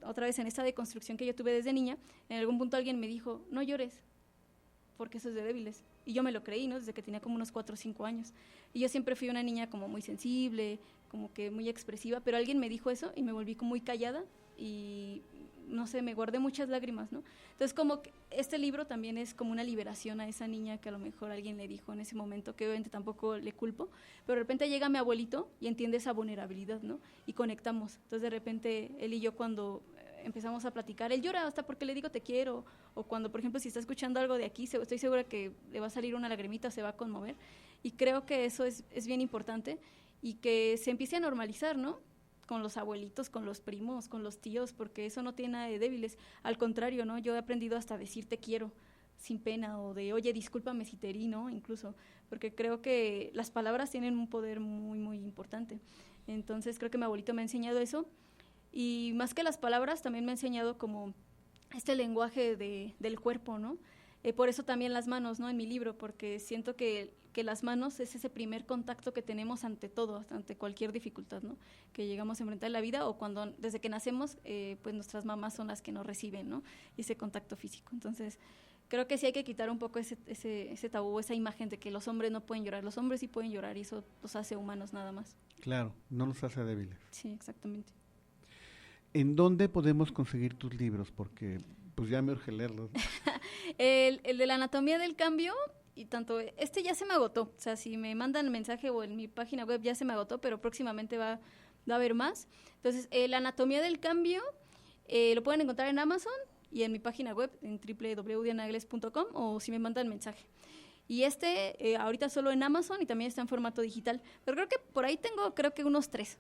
otra vez en esta deconstrucción que yo tuve desde niña, en algún punto alguien me dijo, no llores, porque eso es de débiles. Y yo me lo creí, ¿no? Desde que tenía como unos 4 o 5 años. Y yo siempre fui una niña como muy sensible, como que muy expresiva, pero alguien me dijo eso y me volví como muy callada y, no sé, me guardé muchas lágrimas, ¿no? Entonces, como que este libro también es como una liberación a esa niña que a lo mejor alguien le dijo en ese momento, que obviamente tampoco le culpo, pero de repente llega mi abuelito y entiende esa vulnerabilidad, ¿no? Y conectamos. Entonces, de repente, él y yo cuando empezamos a platicar, él llora hasta porque le digo te quiero, o cuando, por ejemplo, si está escuchando algo de aquí, estoy segura que le va a salir una lagrimita, se va a conmover, y creo que eso es bien importante, y que se empiece a normalizar, ¿no? Con los abuelitos, con los primos, con los tíos, porque eso no tiene nada de débiles, al contrario, ¿no? Yo he aprendido hasta decir te quiero, sin pena, o de, oye, discúlpame si te herí, ¿no? Incluso, porque creo que las palabras tienen un poder muy, muy importante. Entonces, creo que mi abuelito me ha enseñado eso, y más que las palabras, también me ha enseñado como este lenguaje del cuerpo, ¿no? Por eso también las manos, ¿no? En mi libro, porque siento que las manos es ese primer contacto que tenemos ante todo, ante cualquier dificultad, ¿no? Que llegamos a enfrentar en la vida, o cuando desde que nacemos, pues nuestras mamás son las que nos reciben, ¿no? Ese contacto físico. Entonces, creo que sí hay que quitar un poco ese tabú, esa imagen de que los hombres no pueden llorar. Los hombres sí pueden llorar y eso los hace humanos nada más. Claro, no nos hace débiles. Sí, exactamente. ¿En dónde podemos conseguir tus libros? Porque pues ya me urge leerlos. El de la anatomía del cambio, y tanto, ya se me agotó. O sea, si me mandan mensaje o en mi página web ya se me agotó, pero próximamente va a haber más. Entonces, la anatomía del cambio lo pueden encontrar en Amazon y en mi página web en www.dianagles.com, o si me mandan mensaje. Y ahorita solo en Amazon y también está en formato digital. Pero creo que por ahí tengo, unos 3.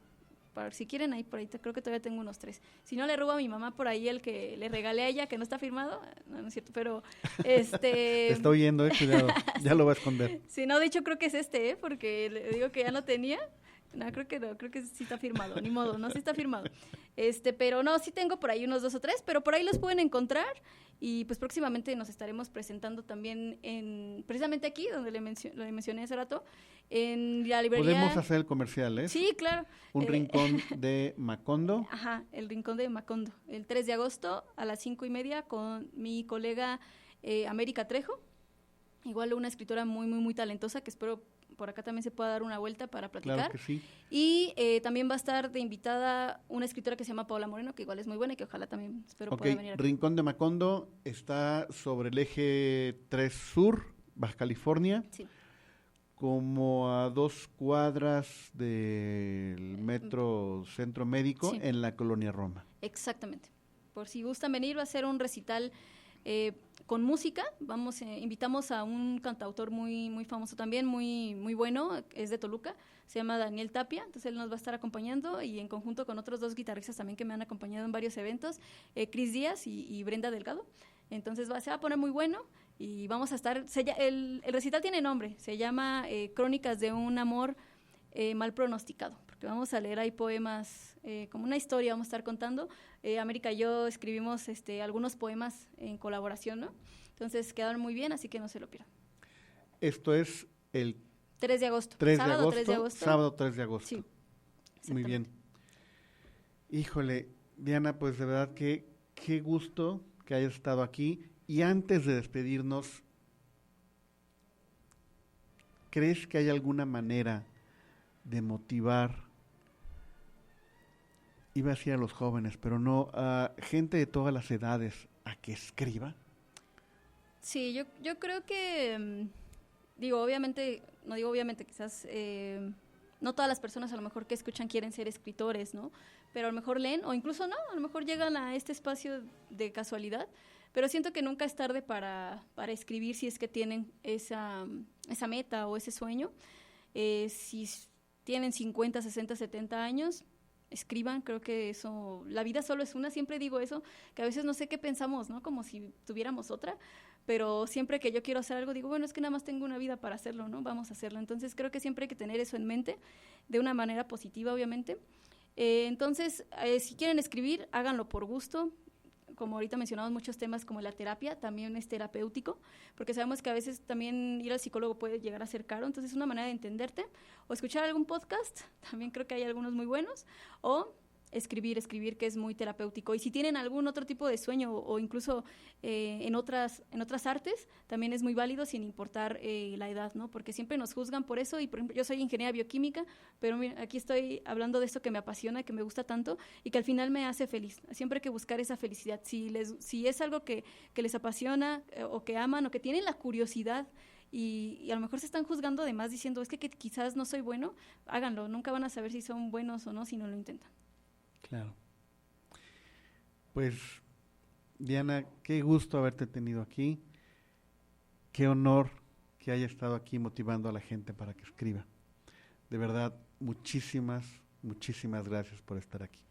Para si quieren, ahí por ahí creo que todavía tengo unos 3. Si no, le robo a mi mamá por ahí el que le regalé a ella, que no está firmado. No es cierto, pero Te está oyendo, cuidado, ya lo va a esconder. Sí, no, de hecho creo que es porque le digo que ya no tenía. No, creo que sí está firmado, ni modo, no, sí está firmado. Pero no, sí tengo por ahí unos 2 o 3, pero por ahí los pueden encontrar y pues próximamente nos estaremos presentando también precisamente aquí, donde lo mencioné hace rato, en la librería. Podemos hacer el comercial, ¿eh? Sí, claro. Un rincón de Macondo. Ajá, el rincón de Macondo, el 3 de agosto a las 5:30 con mi colega América Trejo, igual una escritora muy, muy, muy talentosa que espero por acá también se pueda dar una vuelta para platicar. Claro que sí. Y también va a estar de invitada una escritora que se llama Paola Moreno, que igual es muy buena y que ojalá también espero pueda venir aquí. Rincón de Macondo está sobre el eje 3 Sur, Baja California. Sí. Como a 2 cuadras del Metro Centro Médico, sí, en la Colonia Roma. Exactamente. Por si gustan venir, va a ser un recital con música. Invitamos a un cantautor muy, muy famoso también, muy, muy bueno, es de Toluca, se llama Daniel Tapia, entonces él nos va a estar acompañando y en conjunto con otros 2 guitarristas también que me han acompañado en varios eventos, Cris Díaz y Brenda Delgado. Entonces se va a poner muy bueno y vamos a estar, el recital tiene nombre, se llama Crónicas de un amor mal pronosticado, porque vamos a leer ahí poemas, como una historia vamos a estar contando. América y yo escribimos algunos poemas en colaboración, ¿no? Entonces quedaron muy bien, así que no se lo pierdan. Esto es el 3 de agosto. 3 sábado, de agosto, 3 de agosto. Sábado 3 de agosto. Sí. Muy bien. Híjole, Diana, pues de verdad que qué gusto que hayas estado aquí. Y antes de despedirnos, ¿crees que hay alguna manera de motivar, iba a decir a los jóvenes, pero no, a gente de todas las edades a que escriba? Sí, yo creo que obviamente, quizás no todas las personas a lo mejor que escuchan quieren ser escritores, ¿no? Pero a lo mejor leen, o incluso no, a lo mejor llegan a este espacio de casualidad, pero siento que nunca es tarde para escribir si es que tienen esa meta o ese sueño. Si tienen 50, 60, 70 años, escriban, creo que eso, la vida solo es una, siempre digo eso, que a veces no sé qué pensamos, ¿no? Como si tuviéramos otra, pero siempre que yo quiero hacer algo digo, bueno, es que nada más tengo una vida para hacerlo, ¿no? Vamos a hacerlo. Entonces creo que siempre hay que tener eso en mente, de una manera positiva, obviamente. Entonces, si quieren escribir, háganlo por gusto. Como ahorita mencionamos muchos temas como la terapia, también es terapéutico, porque sabemos que a veces también ir al psicólogo puede llegar a ser caro, entonces es una manera de entenderte, o escuchar algún podcast, también creo que hay algunos muy buenos, o escribir, que es muy terapéutico. Y si tienen algún otro tipo de sueño o incluso en otras artes, también es muy válido sin importar la edad, ¿no? Porque siempre nos juzgan por eso y, por ejemplo, yo soy ingeniera bioquímica, pero mira, aquí estoy hablando de esto que me apasiona, que me gusta tanto y que al final me hace feliz. Siempre hay que buscar esa felicidad. Si es algo que les apasiona o que aman o que tienen la curiosidad y a lo mejor se están juzgando además diciendo, es que quizás no soy bueno, háganlo. Nunca van a saber si son buenos o no si no lo intentan. Claro. Pues, Diana, qué gusto haberte tenido aquí. Qué honor que haya estado aquí motivando a la gente para que escriba. De verdad, muchísimas gracias por estar aquí.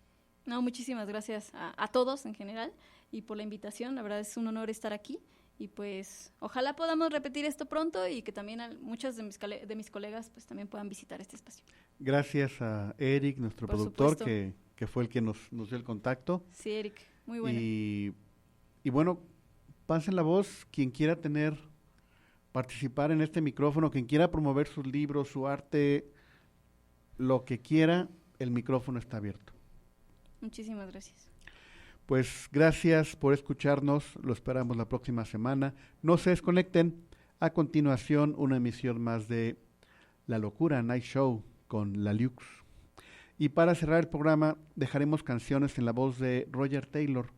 No, muchísimas gracias a todos en general y por la invitación. La verdad es un honor estar aquí y pues ojalá podamos repetir esto pronto y que también muchos de mis colegas pues también puedan visitar este espacio. Gracias a Eric, nuestro Por productor, supuesto. que fue el que nos dio el contacto. Sí, Eric, muy bueno. Y bueno, pasen la voz, quien quiera participar en este micrófono, quien quiera promover sus libros, su arte, lo que quiera, el micrófono está abierto. Muchísimas gracias. Pues gracias por escucharnos, lo esperamos la próxima semana. No se desconecten, a continuación una emisión más de La Locura Night Show con La Lux. Y para cerrar el programa dejaremos canciones en la voz de Roger Taylor,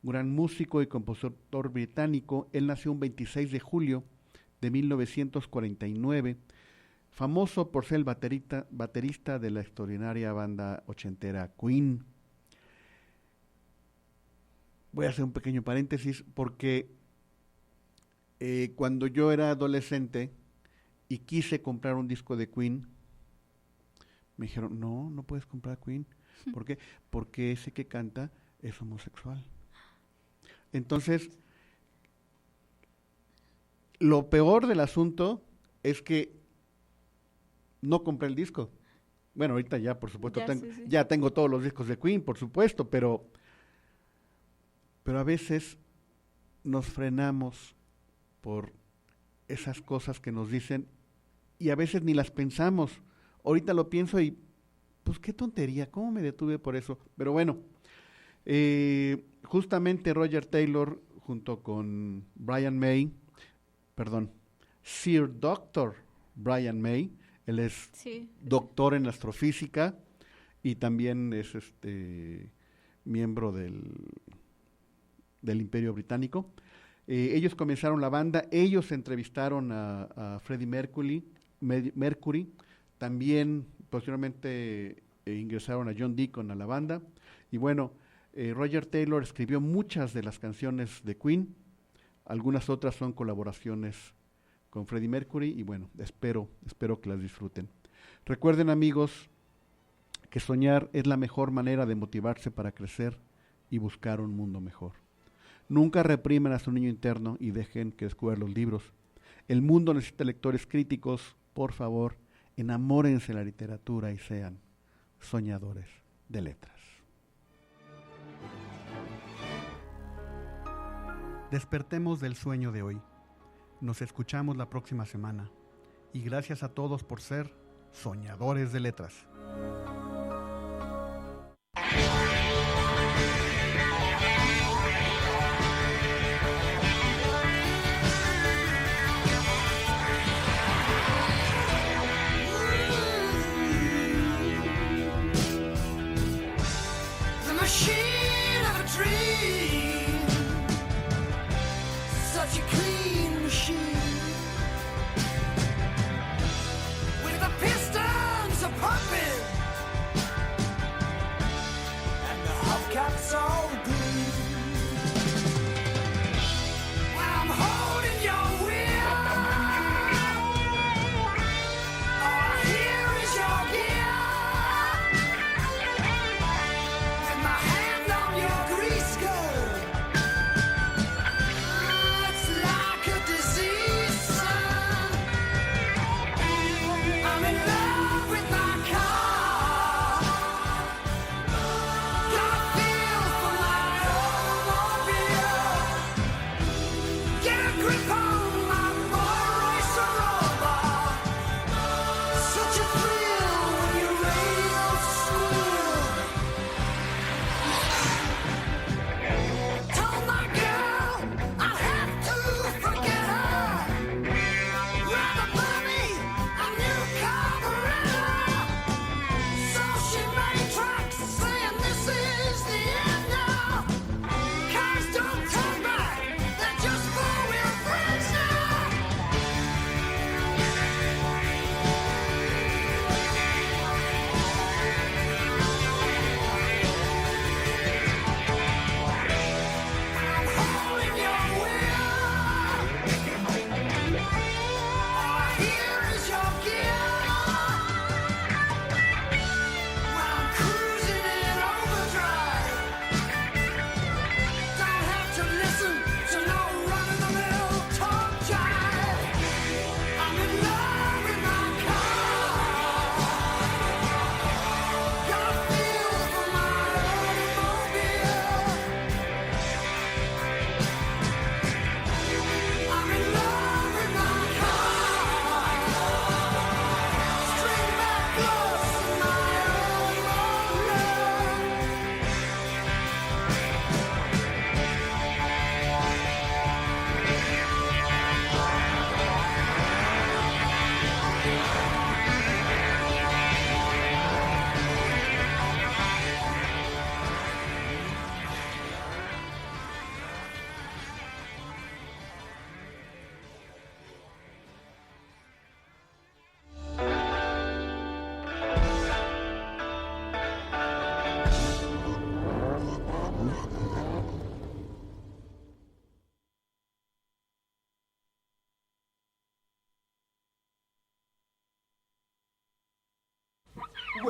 gran músico y compositor británico. Él nació un 26 de julio de 1949, famoso por ser el baterista de la extraordinaria banda ochentera Queen. Voy a hacer un pequeño paréntesis porque cuando yo era adolescente y quise comprar un disco de Queen, me dijeron, no puedes comprar Queen. ¿Por qué? Porque ese que canta es homosexual. Entonces, lo peor del asunto es que no compré el disco. Bueno, ahorita ya, por supuesto, ya tengo todos los discos de Queen, por supuesto, pero a veces nos frenamos por esas cosas que nos dicen y a veces ni las pensamos. Ahorita lo pienso y, pues qué tontería, ¿cómo me detuve por eso? Pero bueno, justamente Roger Taylor junto con Sir Dr. Brian May, él es doctor en astrofísica y también es miembro del Imperio Británico. Ellos comenzaron la banda, ellos entrevistaron a Freddie Mercury, también posteriormente ingresaron a John Deacon a la banda, y bueno, Roger Taylor escribió muchas de las canciones de Queen, algunas otras son colaboraciones con Freddie Mercury, y bueno, espero que las disfruten. Recuerden, amigos, que soñar es la mejor manera de motivarse para crecer y buscar un mundo mejor. Nunca repriman a su niño interno y dejen que descubra los libros. El mundo necesita lectores críticos. Por favor, enamórense de la literatura y sean soñadores de letras. Despertemos del sueño de hoy. Nos escuchamos la próxima semana. Y gracias a todos por ser soñadores de letras. Such a clean machine.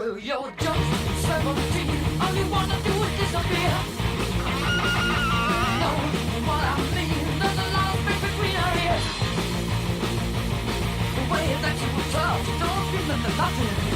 Well, you're just 17. All you wanna do is disappear. Know what I mean? There's a lot of space between our ears. The way that you were tough, you don't remember nothing.